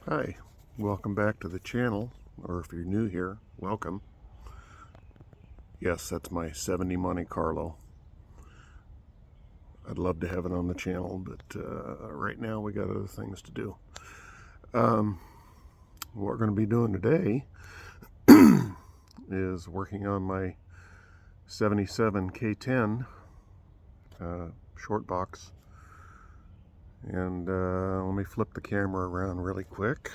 Hi, welcome back to the channel, or if you're new here, welcome. Yes, that's my 70 Monte Carlo. I'd love to have it on the channel, but right now we got other things to do. What we're going to be doing today is working on my 77 K10 short box. And let me flip the camera around really quick.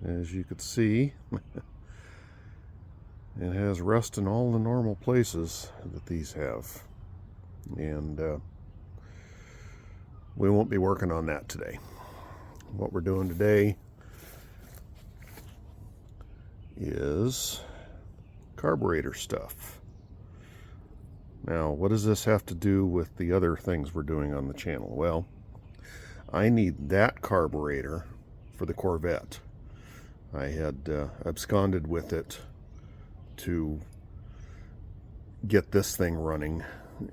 As you can see, it has rust in all the normal places that these have. And we won't be working on that today. What we're doing today is carburetor stuff. Now, what does this have to do with the other things we're doing on the channel? Well, I need that carburetor for the Corvette. I had absconded with it to get this thing running,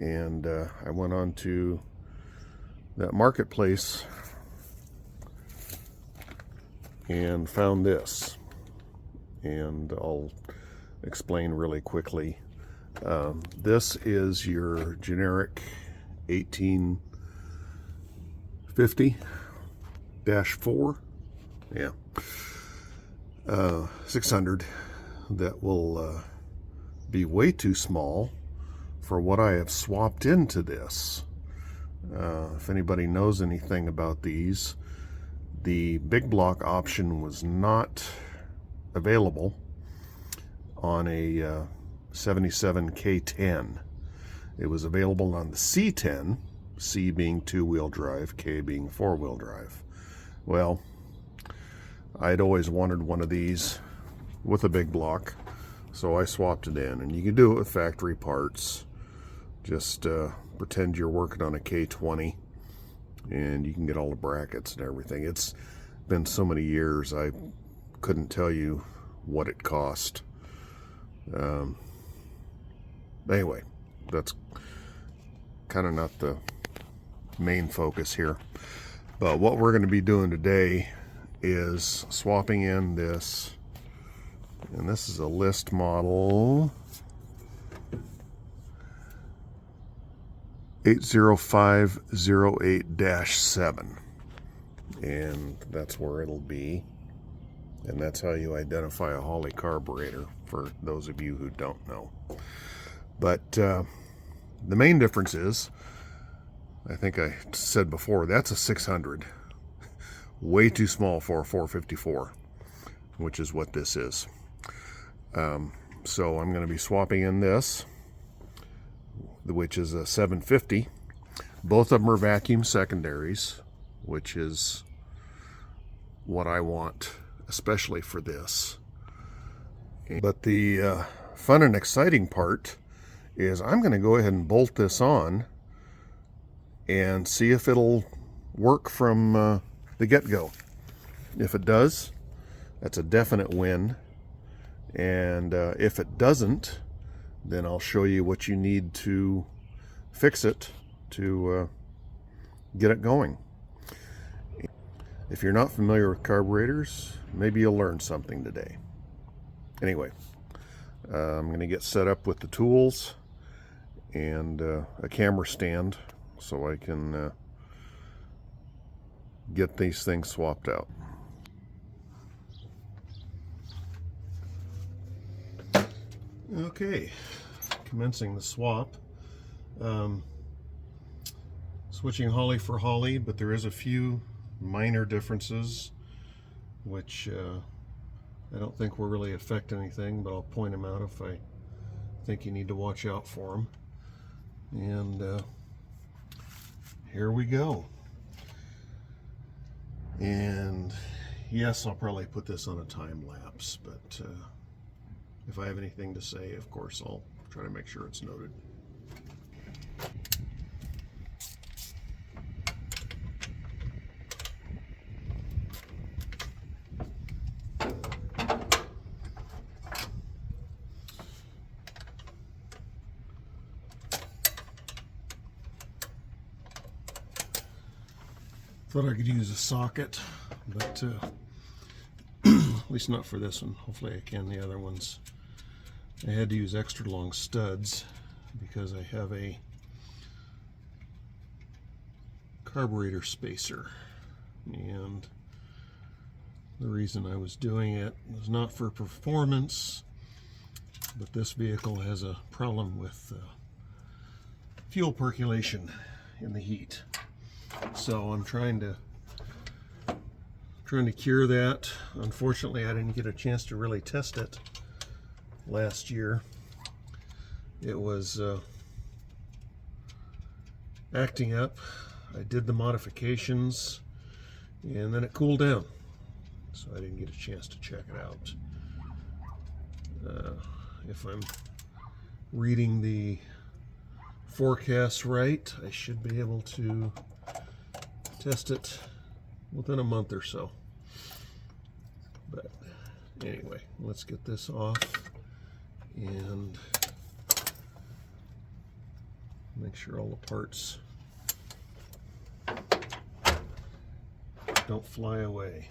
and I went on to that marketplace and found this, and I'll explain really quickly. This is your generic 1850-4, yeah, 600 that will be way too small for what I have swapped into this. If anybody knows anything about these, the big block option was not available on a 77 K10. It was available on the C10, C being two-wheel drive, K being four-wheel drive. Well, I'd always wanted one of these with a big block, so I swapped it in. And you can do it with factory parts. Just pretend you're working on a K20, and you can get all the brackets and everything. It's been so many years, I couldn't tell you what it cost. Anyway, that's kind of not the main focus here. But what we're going to be doing today is swapping in this, and this is a list model 80508-7, and that's where it'll be, and that's how you identify a Holley carburetor, for those of you who don't know. But the main difference is, I think I said before, that's a 600. Way too small for a 454, which is what this is. So I'm going to be swapping in this, which is a 750. Both of them are vacuum secondaries, which is what I want, especially for this. But the fun and exciting part is I'm going to go ahead and bolt this on and see if it'll work from the get-go. If it does, that's a definite win. And if it doesn't, then I'll show you what you need to fix it to get it going. If you're not familiar with carburetors, maybe you'll learn something today. Anyway, I'm going to get set up with the tools and a camera stand so I can get these things swapped out. Okay, commencing the swap. Switching Holley for Holley, but there is a few minor differences which I don't think will really affect anything, but I'll point them out if I think you need to watch out for them. And here we go. And yes, I'll probably put this on a time lapse, but if I have anything to say, of course, I'll try to make sure it's noted. Thought I could use a socket, but at least not for this one. Hopefully I can the other ones. I had to use extra long studs because I have a carburetor spacer, and the reason I was doing it was not for performance, but this vehicle has a problem with fuel percolation in the heat. So I'm trying to cure that. Unfortunately, I didn't get a chance to really test it last year. It was acting up. I did the modifications and then it cooled down, so I didn't get a chance to check it out. If I'm reading the forecast right, I should be able to test it within a month or so. But anyway, let's get this off and make sure all the parts don't fly away.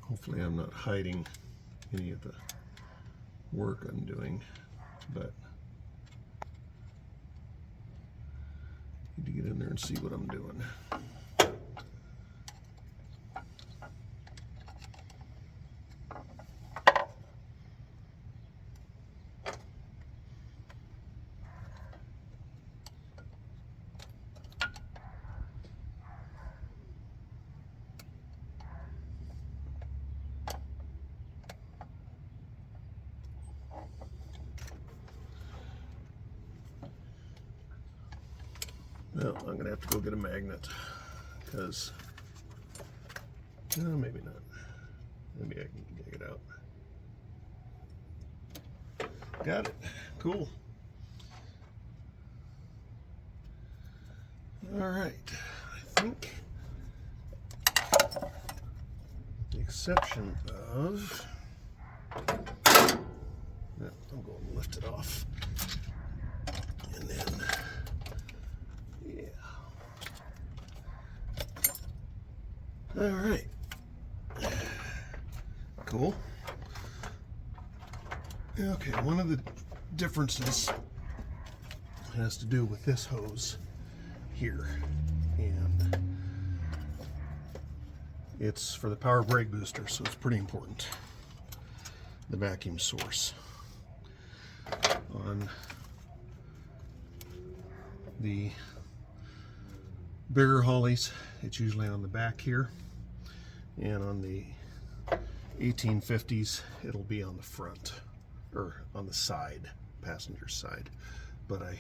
Hopefully I'm not hiding any of the work I'm doing, but I need to get in there and see what I'm doing. No, I'm gonna have to go get a magnet, because no, maybe not. Maybe I can dig it out. Got it. Cool. All right. I think, the exception of, no, I'm going to lift it off, and then. All right, cool. Okay, one of the differences has to do with this hose here, and it's for the power brake booster, so it's pretty important. The vacuum source. On the bigger Hollies, it's usually on the back here. And on the 1850s, it'll be on the front, or on the side, passenger side. But I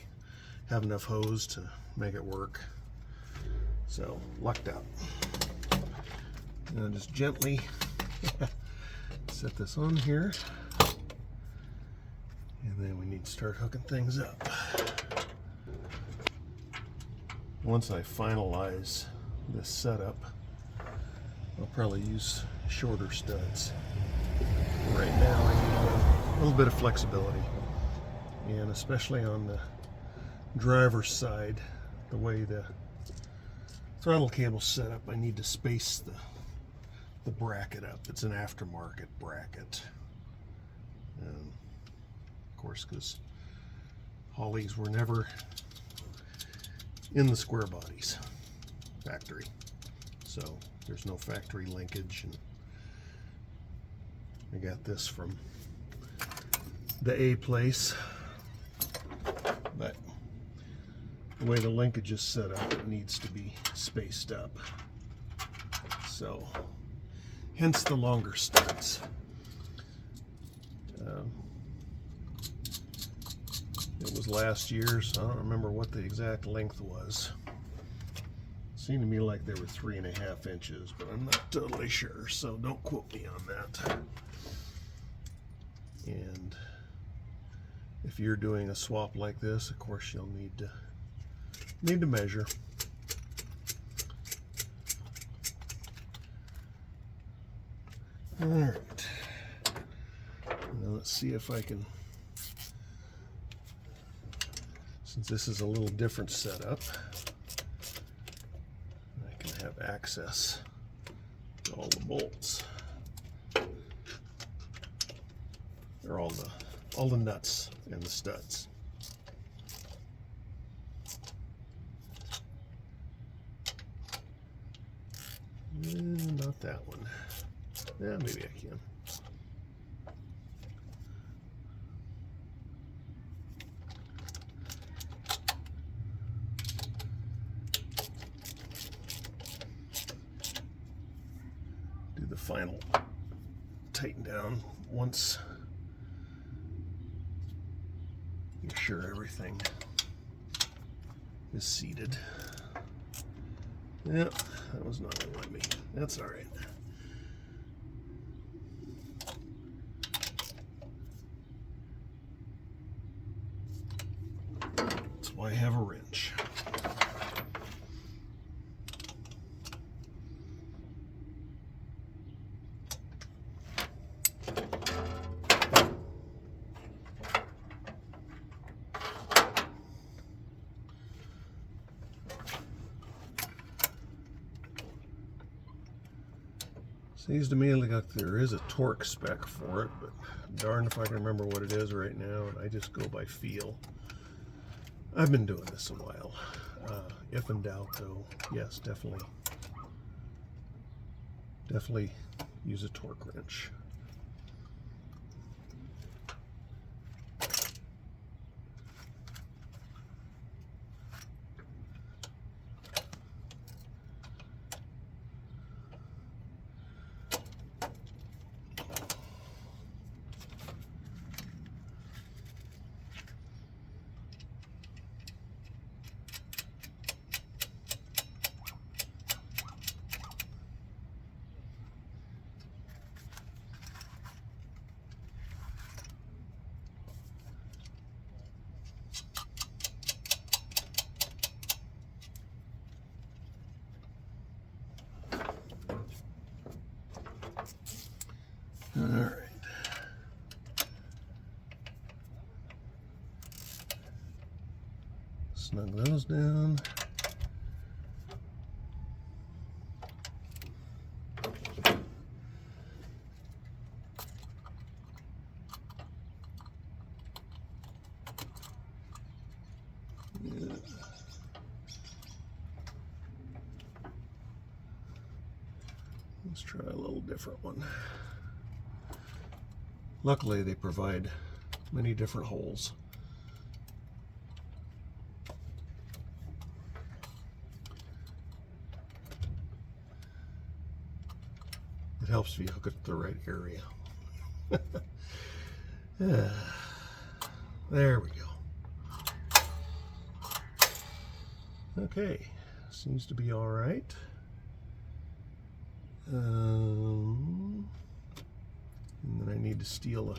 have enough hose to make it work, so lucked out. And just gently set this on here, and then we need to start hooking things up. Once I finalize this setup, I'll probably use shorter studs. Right now I need a little bit of flexibility, and especially on the driver's side, the way the throttle cable's set up, I need to space the bracket up. It's an aftermarket bracket. Of course, because Hollies were never in the square bodies factory, so there's no factory linkage. And I got this from the A place, but the way the linkage is set up, it needs to be spaced up, so hence the longer studs. It was last year's, so I don't remember what the exact length was. It seemed to me like they were 3.5 inches, but I'm not totally sure, so don't quote me on that. And if you're doing a swap like this, of course you'll need to measure. All right. Now let's see if I can, since this is a little different setup, I can have access to all the bolts, or all the nuts and the studs. Not that one. Yeah, maybe I can. Do the final tighten down once you're sure everything is seated. Yep, that was not gonna let me. That's all right. That's why I have a wrench. Seems to me like there is a torque spec for it, but darn if I can remember what it is right now, and I just go by feel. I've been doing this a while. If in doubt, though, yes, definitely use a torque wrench. All right. Snug those down. Let's try a little different one. Luckily, they provide many different holes. It helps if you hook it to the right area. There we go. Okay, seems to be all right. And then I need to steal a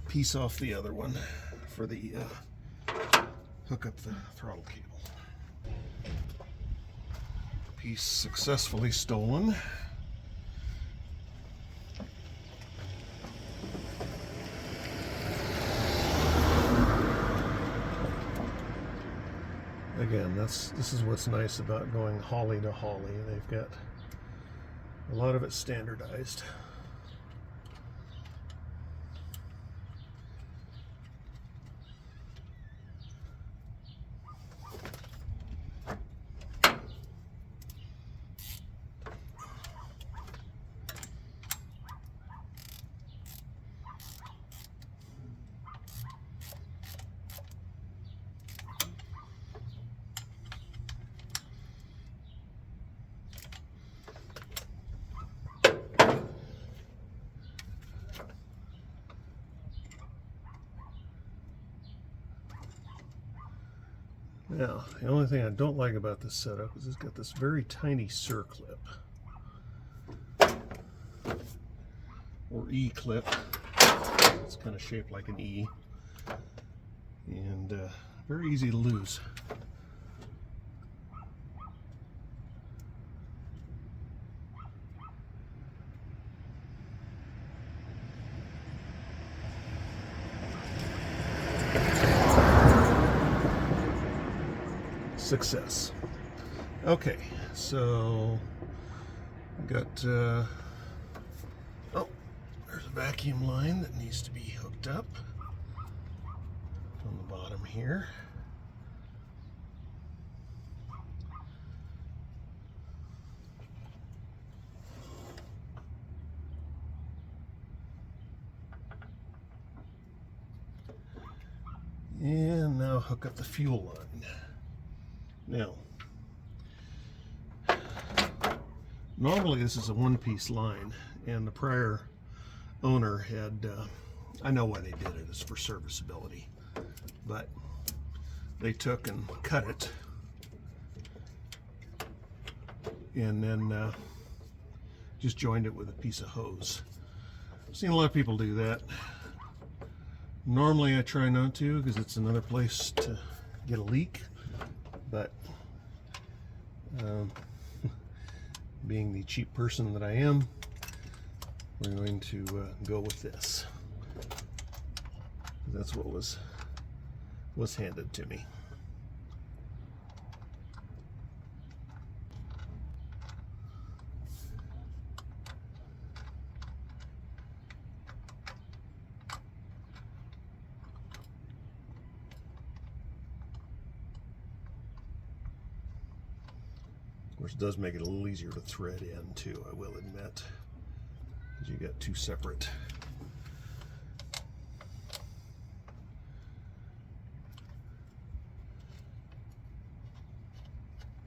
piece off the other one for the hook up the throttle cable. Piece successfully stolen. Again, this is what's nice about going Holly to Holly. They've got a lot of it standardized. Now, the only thing I don't like about this setup is it's got this very tiny circlip, or E-clip. It's kind of shaped like an E, and very easy to lose. Success. Okay, so got oh, there's a vacuum line that needs to be hooked up on the bottom here. And now hook up the fuel line. Now, normally this is a one-piece line, and the prior owner had, I know why they did it, it's for serviceability, but they took and cut it, and then just joined it with a piece of hose. I've seen a lot of people do that. Normally I try not to, because it's another place to get a leak, but being the cheap person that I am, we're going to go with this. That's what was handed to me. Of course, it does make it a little easier to thread in too, I will admit, because you got two separate.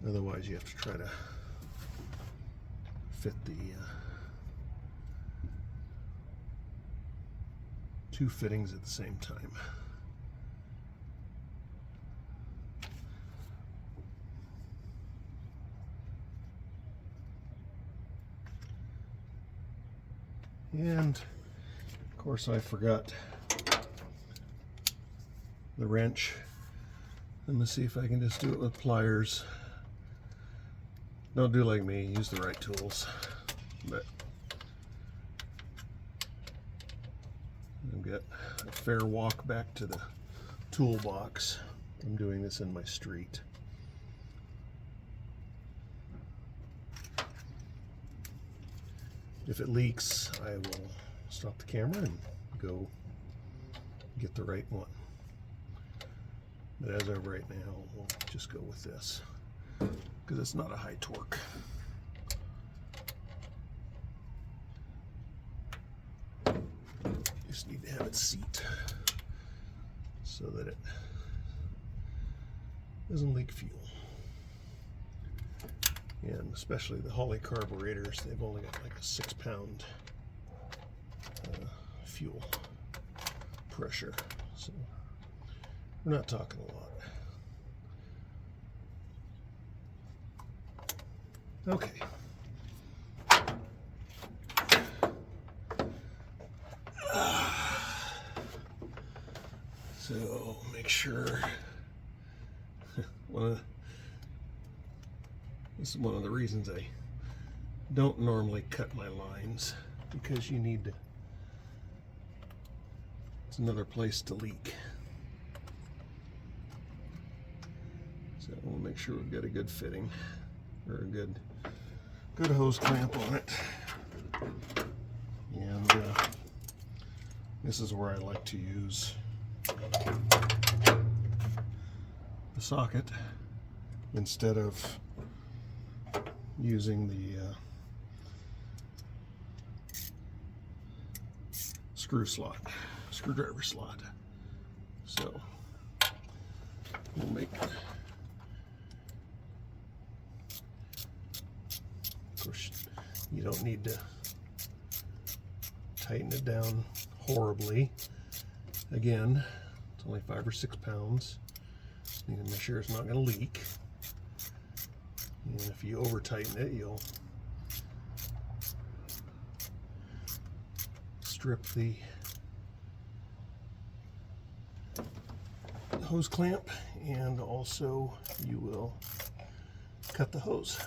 Otherwise, you have to try to fit the two fittings at the same time. And of course I forgot the wrench. Let me see if I can just do it with pliers. Don't do like me, use the right tools. But I've got a fair walk back to the toolbox. I'm doing this in my street. If it leaks, I will stop the camera and go get the right one. But as of right now, we'll just go with this, because it's not a high torque. Just need to have it seat so that it doesn't leak fuel. And especially the Holley carburetors, they've only got like a 6-pound fuel pressure, so we're not talking a lot. Okay. So make sure this is one of the reasons I don't normally cut my lines, because you need to, it's another place to leak. So we'll make sure we've got a good fitting, or a good hose clamp on it. And this is where I like to use the socket instead of using the screwdriver slot. So we'll make, of course, you don't need to tighten it down horribly. Again, it's only 5 or 6 pounds. Need to make sure it's not going to leak. And if you over tighten it, you'll strip the hose clamp, and also you will cut the hose.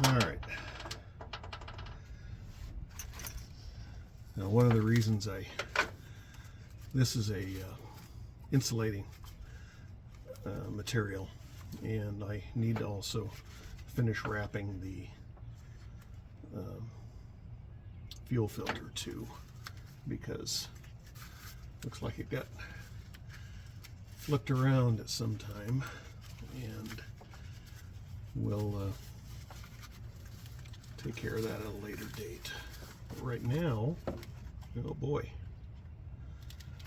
All right. Now, one of the reasons this is a insulating material, and I need to also finish wrapping the fuel filter too, because looks like it got flipped around at some time, and we'll take care of that at a later date. But right now, oh boy,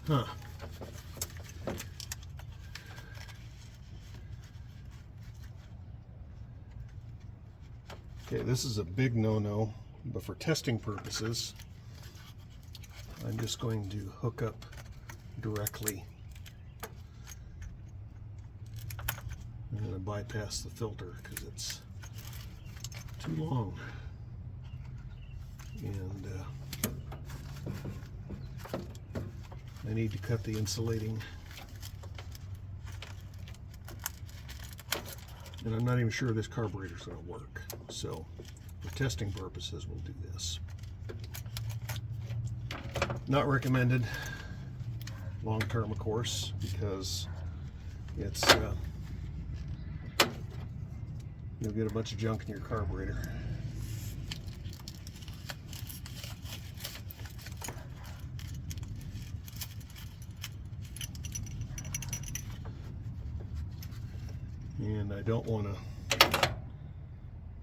huh. Okay, this is a big no-no, but for testing purposes, I'm just going to hook up directly. I'm going to bypass the filter because it's too long. And I need to cut the insulating. And I'm not even sure this carburetor is going to work. So for testing purposes, we'll do this. Not recommended long term, of course, because it's you'll get a bunch of junk in your carburetor. And I don't want to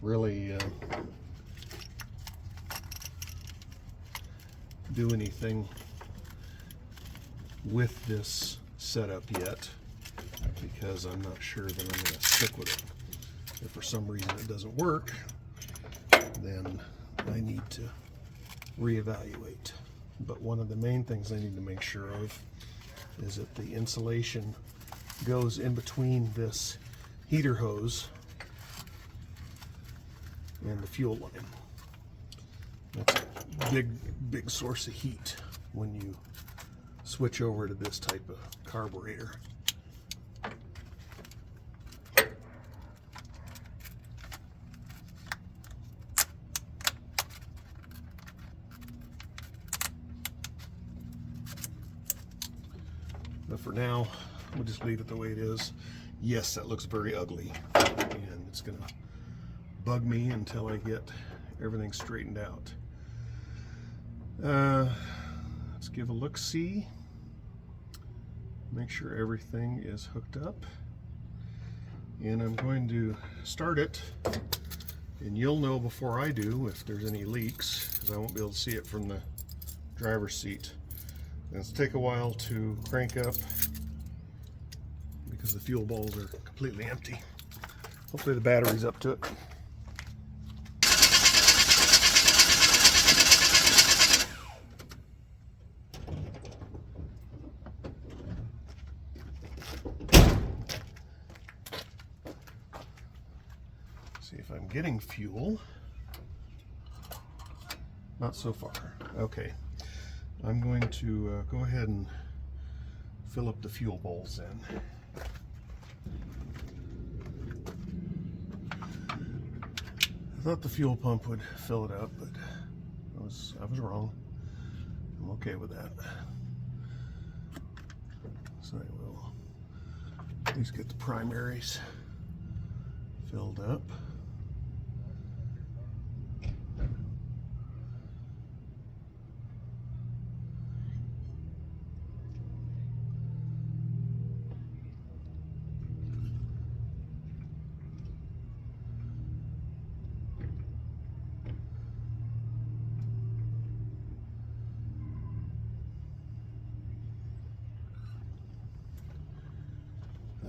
really do anything with this setup yet, because I'm not sure that I'm going to stick with it. If for some reason it doesn't work, then I need to reevaluate. But one of the main things I need to make sure of is that the insulation goes in between this heater hose and the fuel line. That's a big source of heat when you switch over to this type of carburetor. But for now, we'll just leave it the way it is. Yes, that looks very ugly, and it's gonna bug me until I get everything straightened out. Let's give a look-see. Make sure everything is hooked up. And I'm going to start it, and you'll know before I do if there's any leaks, because I won't be able to see it from the driver's seat. And it'll take a while to crank up because the fuel balls are completely empty. Hopefully the battery's up to it. See if I'm getting fuel. Not so far. Okay. I'm going to go ahead and fill up the fuel bowls in. I thought the fuel pump would fill it up, but I was wrong. I'm okay with that. So I will at least get the primaries filled up.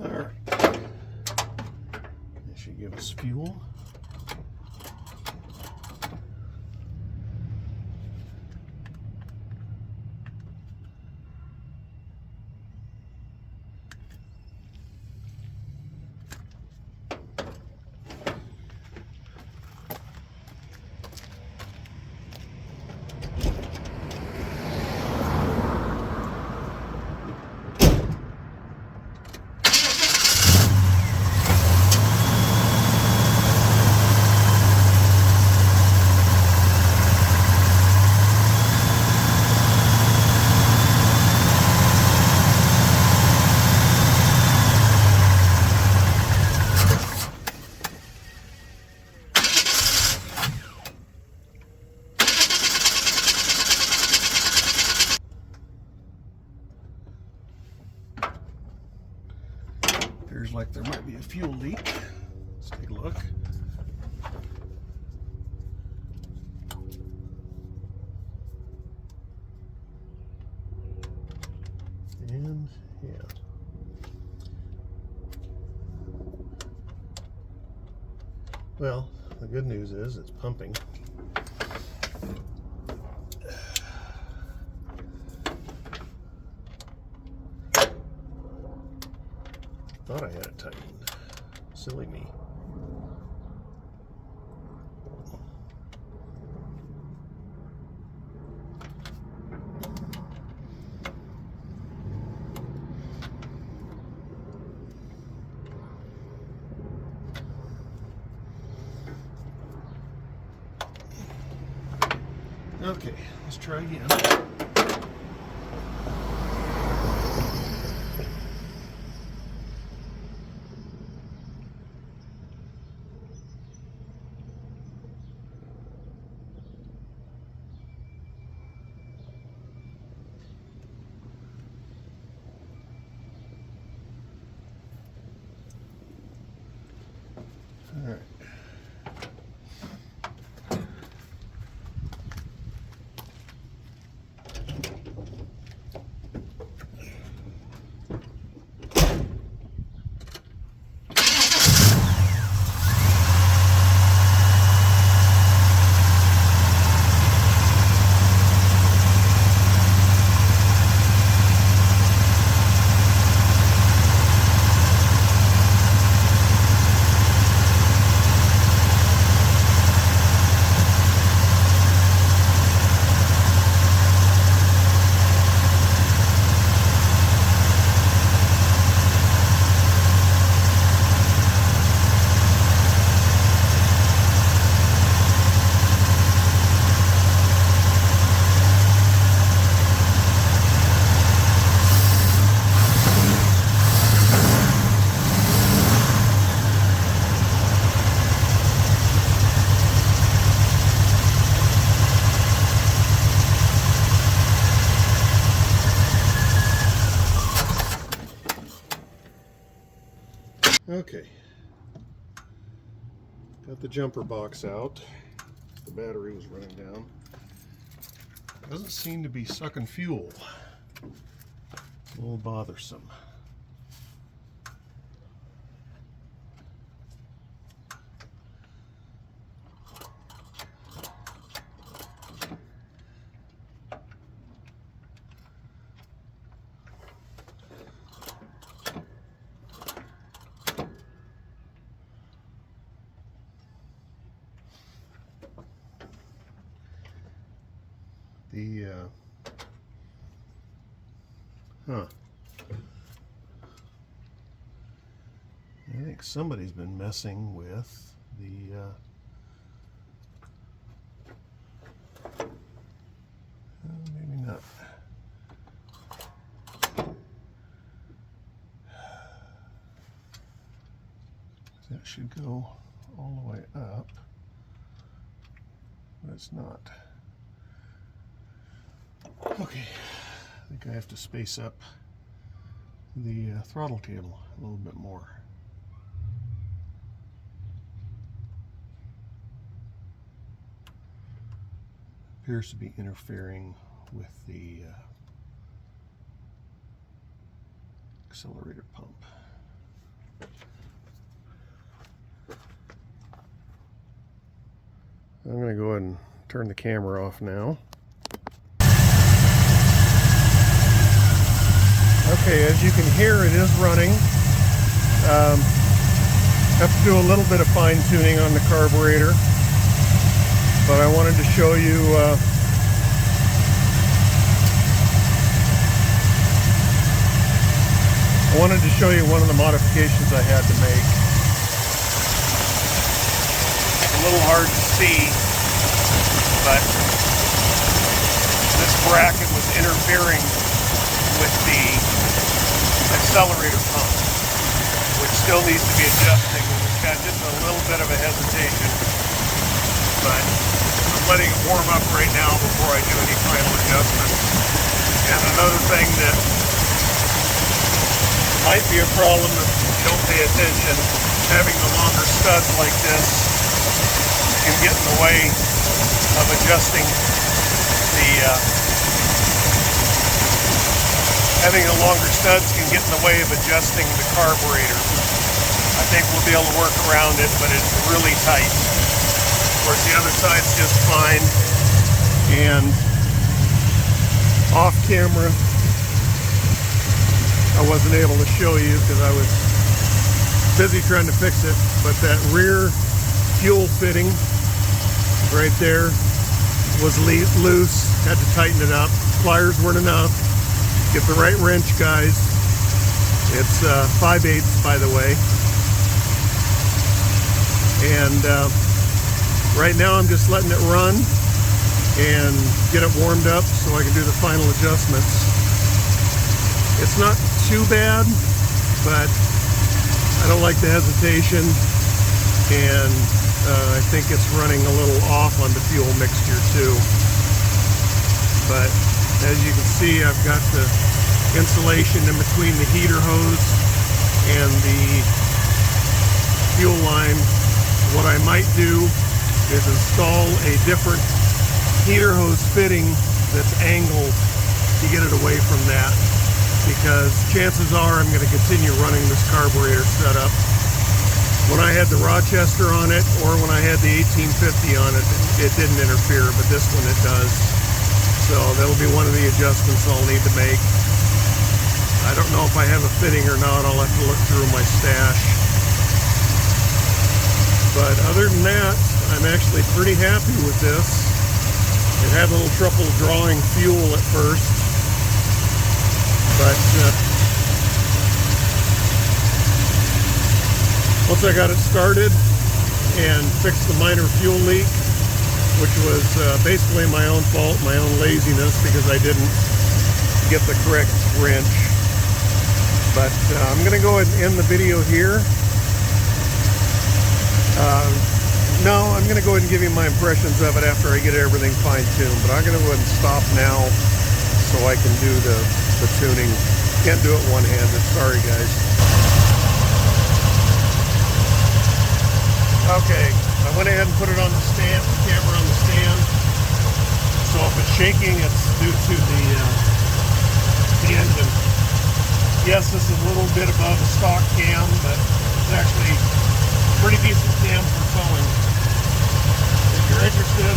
Alright, that should give us fuel. appears like there might be a fuel leak. Let's take a look. And yeah. Well, the good news is it's pumping. Thought I had it tightened. Silly me. Okay, let's try again. All right. Okay, got the jumper box out. The battery was running down. Doesn't seem to be sucking fuel. It's a little bothersome. I think somebody's been messing with the maybe not. That should go all the way up, but it's not. Okay, I think I have to space up the throttle cable a little bit more. Appears to be interfering with the accelerator pump. I'm going to go ahead and turn the camera off now. Okay, as you can hear, it is running. Have to do a little bit of fine tuning on the carburetor, but I wanted to show you one of the modifications I had to make. It's a little hard to see, but this bracket was interfering with the accelerator pump, which still needs to be adjusted. It's got just a little bit of a hesitation, but I'm letting it warm up right now before I do any final adjustments. And another thing that might be a problem, don't pay attention, having the longer studs like this can get in the way of adjusting the having the longer studs can get in the way of adjusting the carburetor. I think we'll be able to work around it, but it's really tight. Of course, the other side's just fine. And off camera, I wasn't able to show you because I was busy trying to fix it, but that rear fuel fitting right there was loose. Had to tighten it up. Pliers weren't enough. Get the right wrench, guys. It's 5/8, by the way. And right now I'm just letting it run and get it warmed up so I can do the final adjustments. It's not too bad, but I don't like the hesitation, and I think it's running a little off on the fuel mixture too. But as you can see, I've got the insulation in between the heater hose and the fuel line. What I might do is install a different heater hose fitting that's angled to get it away from that, because chances are I'm going to continue running this carburetor setup. When I had the Rochester on it, or when I had the 1850 on it, it didn't interfere, but this one it does. So that'll be one of the adjustments I'll need to make. I don't know if I have a fitting or not. I'll have to look through my stash. But other than that, I'm actually pretty happy with this. It had a little trouble drawing fuel at first, but once I got it started and fixed the minor fuel leak, which was basically my own fault, my own laziness, because I didn't get the correct wrench. But I'm going to go ahead and end the video here. No, I'm going to go ahead and give you my impressions of it after I get everything fine-tuned. But I'm going to go ahead and stop now so I can do the tuning. Can't do it one-handed. Sorry, guys. Okay, I went ahead and put it on the stand, the camera on the stand. So if it's shaking, it's due to the engine. Yes, this is a little bit above the stock cam, but it's actually a pretty decent cam for towing. If you're interested,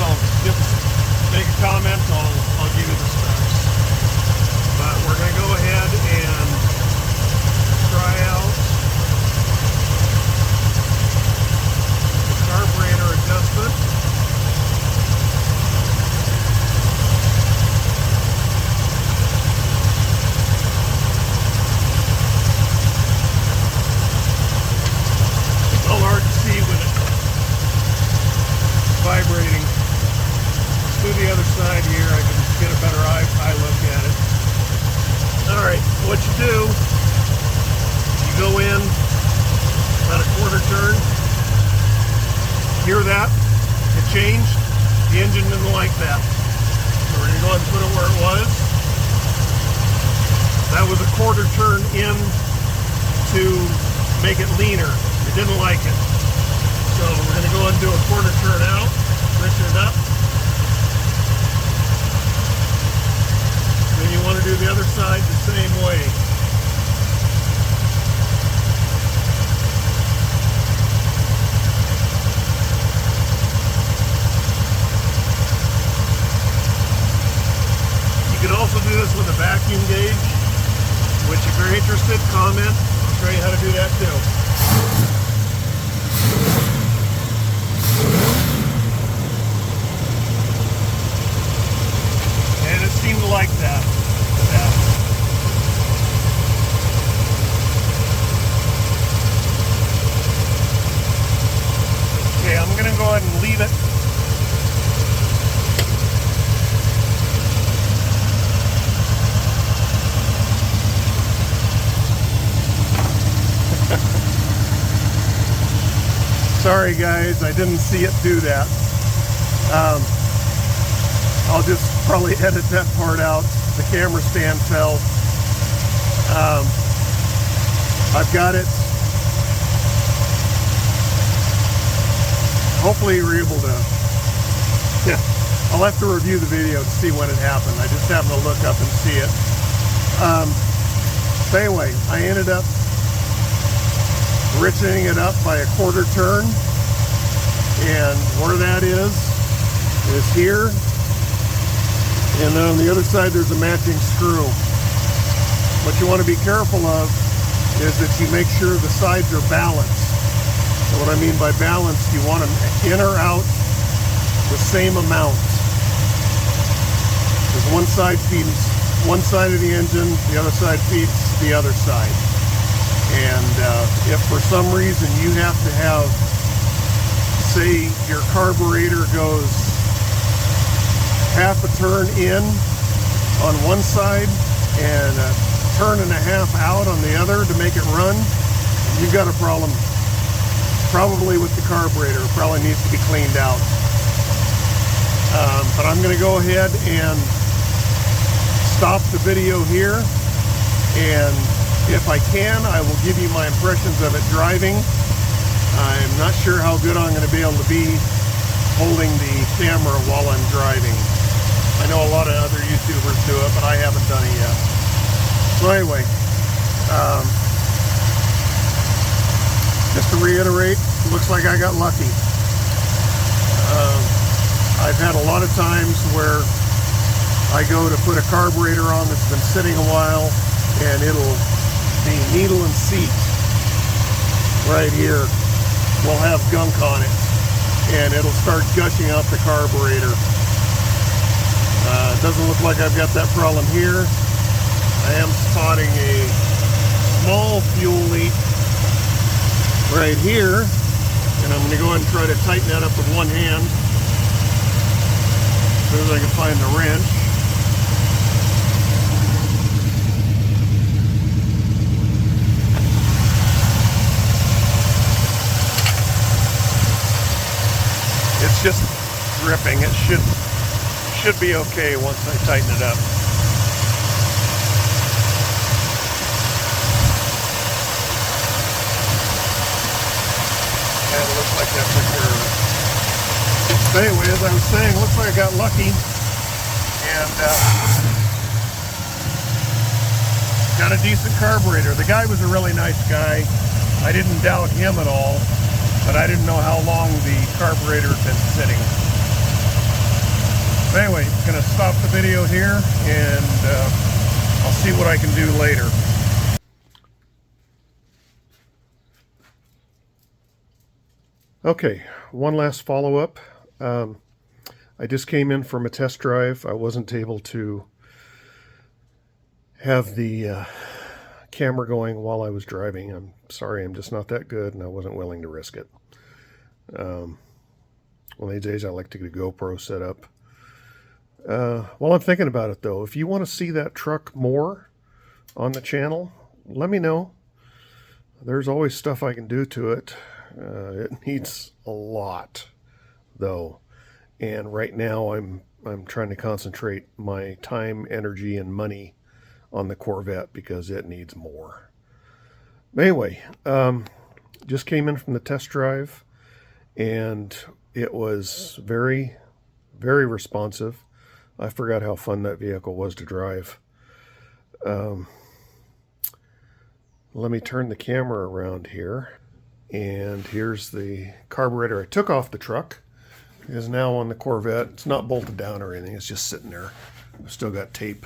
make a comment. I'll give you the specs. But we're going to go ahead and try out carburetor adjustment. It's a little hard to see with it vibrating. Let's do the other side here. I can get a better eye look at it. Alright, what you do, you go in about a quarter turn. Hear that? It changed. The engine didn't like that. So we're going to go ahead and put it where it was. That was a quarter turn in to make it leaner. It didn't like it. So we're going to go ahead and do a quarter turn out, lifting it up. Then you want to do the other side the same way. You can also do this with a vacuum gauge, which if you're interested, comment. I'll show you how to do that too. And it seemed to like that. Okay, I'm going to go ahead and leave it. Sorry guys, I didn't see it do that. I'll just probably edit that part out. The camera stand fell. I've got it hopefully you were able to, yeah, I'll have to review the video to see when it happened. I just happened to look up and see it. So anyway, I ended up richening it up by a quarter turn, and where that is here, and then on the other side there's a matching screw. What you want to be careful of is that you make sure the sides are balanced. And what I mean by balanced, you want them in or out the same amount. Because one side feeds one side of the engine, the other side feeds the other side. And if for some reason you have to have, say your carburetor goes half a turn in on one side and a turn and a half out on the other to make it run, you've got a problem. Probably with the carburetor. It probably needs to be cleaned out. But I'm going to go ahead and stop the video here, and if I can, I will give you my impressions of it driving. I'm not sure how good I'm going to be able to be holding the camera while I'm driving. I know a lot of other YouTubers do it, but I haven't done it yet. So anyway, just to reiterate, looks like I got lucky. I've had a lot of times where I go to put a carburetor on that's been sitting a while, and it'll be needle and seat right here will have gunk on it, and it'll start gushing out the carburetor. It doesn't look like I've got that problem here. I am spotting a small fuel leak right here, and I'm going to go ahead and try to tighten that up with one hand as soon as I can find the wrench. It's just dripping. It should be okay once I tighten it up. And it looks like that took care of it. But anyway, as I was saying, looks like I got lucky and got a decent carburetor. The guy was a really nice guy. I didn't doubt him at all, but I didn't know how long the carburetor had been sitting. But anyway, I'm going to stop the video here, and I'll see what I can do later. Okay, one last follow-up. I just came in from a test drive. I wasn't able to have the camera going while I was driving. I'm sorry, I'm just not that good, and I wasn't willing to risk it. One of these days I like to get a GoPro set up. While I'm thinking about it though, if you want to see that truck more on the channel, let me know. There's always stuff I can do to it. It needs a lot though, and right now I'm trying to concentrate my time, energy, and money on the Corvette because it needs more. But anyway, just came in from the test drive, and it was very, very responsive. I forgot how fun that vehicle was to drive. Let me turn the camera around here, and here's the carburetor I took off the truck. It is now on the Corvette. It's not bolted down or anything, it's just sitting there. I've still got tape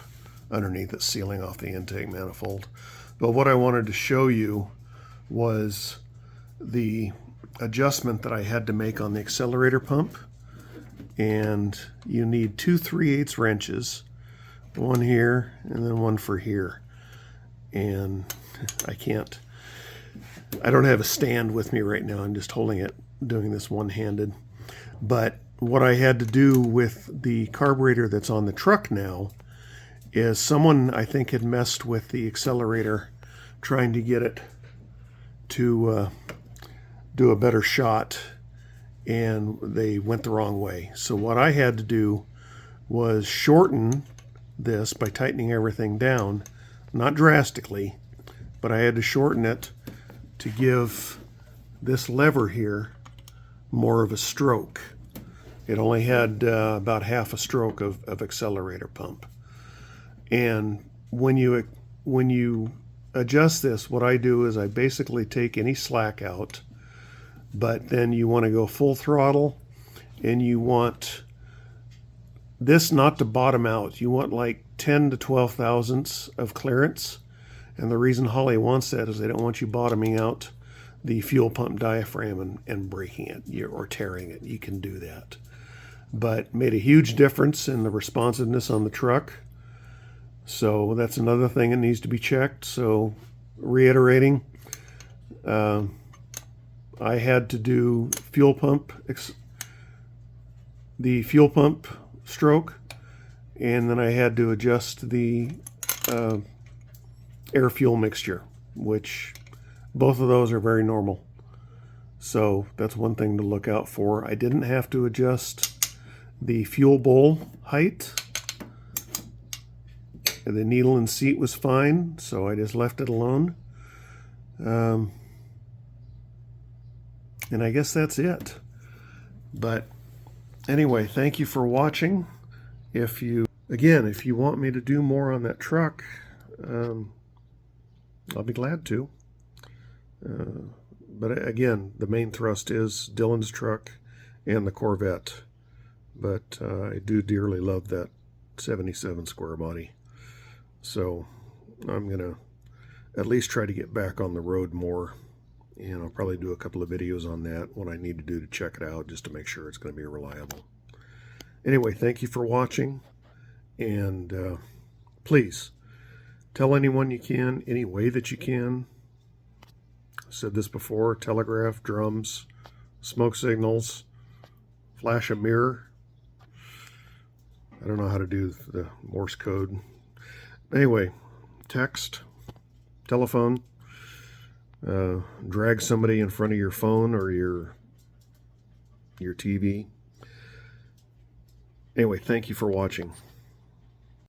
underneath it sealing off the intake manifold. But what I wanted to show you was the adjustment that I had to make on the accelerator pump. And you need 2 3/8 wrenches, one here and then one for here. And I don't have a stand with me right now. I'm just holding it, doing this one-handed. But what I had to do with the carburetor that's on the truck now is someone, I think, had messed with the accelerator trying to get it to do a better shot, and they went the wrong way. So what I had to do was shorten this by tightening everything down, not drastically, but I had to shorten it to give this lever here more of a stroke. It only had about half a stroke of accelerator pump. And when you adjust this, what I do is I basically take any slack out, but then you want to go full throttle, and you want this not to bottom out. You want like 10 to 12 thousandths of clearance. And the reason Holley wants that is they don't want you bottoming out the fuel pump diaphragm and breaking it or tearing it. You can do that. But made a huge difference in the responsiveness on the truck. So that's another thing that needs to be checked. So reiterating, I had to do the fuel pump stroke, and then I had to adjust the air fuel mixture, which both of those are very normal. So that's one thing to look out for. I didn't have to adjust the fuel bowl height. The needle and seat was fine, so I just left it alone. And I guess that's it. But anyway, thank you for watching. If you want me to do more on that truck, I'll be glad to. But again, the main thrust is Dylan's truck and the Corvette. But I do dearly love that 77 square body. So I'm going to at least try to get back on the road more. And I'll probably do a couple of videos on that, what I need to do to check it out, just to make sure it's going to be reliable. Anyway, thank you for watching. And please, tell anyone you can, any way that you can. I said this before, telegraph, drums, smoke signals, flash a mirror. I don't know how to do the Morse code. Anyway, text, telephone, drag somebody in front of your phone or your TV. Anyway, thank you for watching.